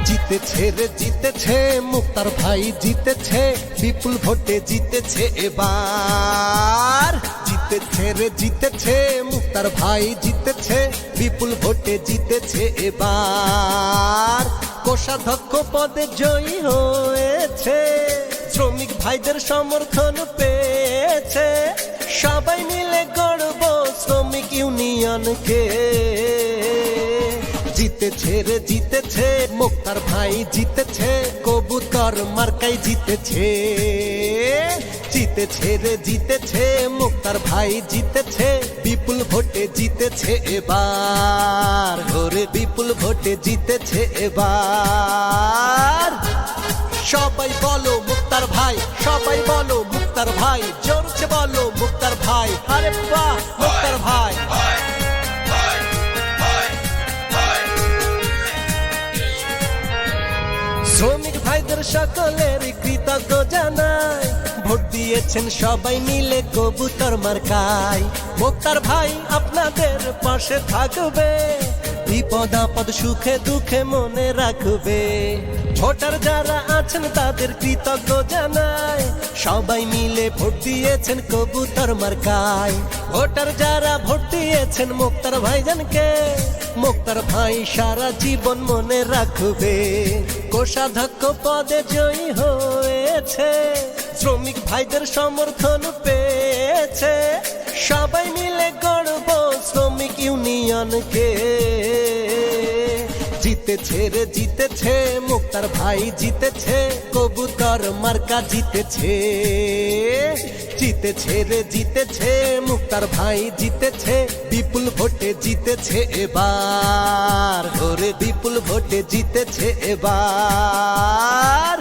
জিতেছে রে জিতেছে, মুক্তার ভাই জিতেছে, বিপুল ভোটে জিতেছে এবার। জিতেছে রে জিতেছে, মুক্তার ভাই জিতেছে, বিপুল ভোটে জিতেছে এবার। কোষাধ্যক্ষ পদে জয়ী হয়েছে, শ্রমিক ভাইদের সমর্থন পেয়েছে, সবাই মিলে গড়ব শ্রমিক ইউনিয়নকে। জিতেছে রে জিতেছে, মুক্তার ভাই জিতেছে, কবুতর মার্কাই জিতেছে। জিতেছে রে জিতেছে, মুক্তার ভাই জিতেছে, বিপুল ভোটে জিতেছে এবার। ওরে বিপুল ভোটে জিতেছে এবার। সবাই বলো মুক্তার ভাই, সবাই বলো মুক্তার ভাই, জোরছে বলো মুক্তার ভাই। আরে বাহ মুক্তার ভাই। শ্রমিক ভাইদের সকলের কৃতজ্ঞ জানাই, ভোট দিয়েছেন সবাই মিলে কবুতর মার্কায়। মুক্তার ভাই আপনাদের পাশে থাকবে, বিপদ আপদ সুখে দুঃখে মনে রাখবে। ভোটার যারা আছেন তাদের কৃতজ্ঞ জানাই, সবাই মিলে ভোট দিয়েছেন কবুতর মার্কায়। ভোটার যারা ভোট দিয়েছেন মুক্তার ভাইজানকে, মুক্তার ভাই সারা জীবন মনে রাখবে। কোষাধ্যক্ষ পদে জয়ী হয়েছে, শ্রমিক ভাইদের সমর্থন পেয়েছে, সবাই মিলে গড়ব শ্রমিক ইউনিয়নকে। জিতেছে রে জিতেছে, মুক্তার ভাই জিতেছে, কবুতর মার্কা জিতেছে। জিতেছে রে জিতেছে, মুক্তার ভাই জিতেছে, বিপুল ভোটে জিতেছে এবার। ওরে বিপুল ভোটে জিতেছে এবার।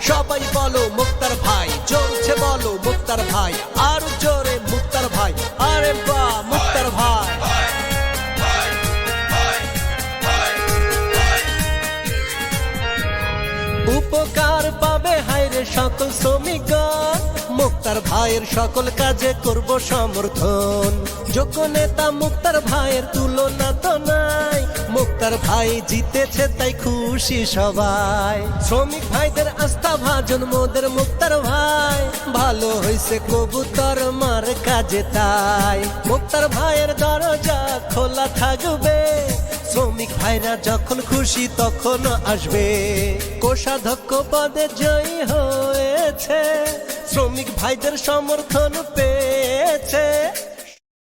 সবাই বলো মুক্তার ভাই, জোরছে বলো মুক্তার ভাই, আর জোরে মুক্তার ভাই। আরে বাহ মুক্তার ভাই। উপকার পাবে হায়রে সকল শ্রমিকগণ, মুক্তার ভাইয়ের সকল কাজে করব সমর্থন। যোগ্য নেতা মুক্তার ভাইয়ের তুলনা তো নাই, মুক্তার ভাই জিতেছে তাই খুশি সবাই। শ্রমিক ভাইদের আস্থা ভাজন মোদের মুক্তার ভাই, ভালো হইছে কবুতর মার কাজে তাই। মুক্তার ভাইয়ের দরজা খোলা থাকবে, শ্রমিক ভাইরা যখন খুশি তখন আসবে। কোষাধ্যক্ষ পদে জয়ী হয়েছে, শ্রমিক ভাইদের সমর্থন পেয়েছে,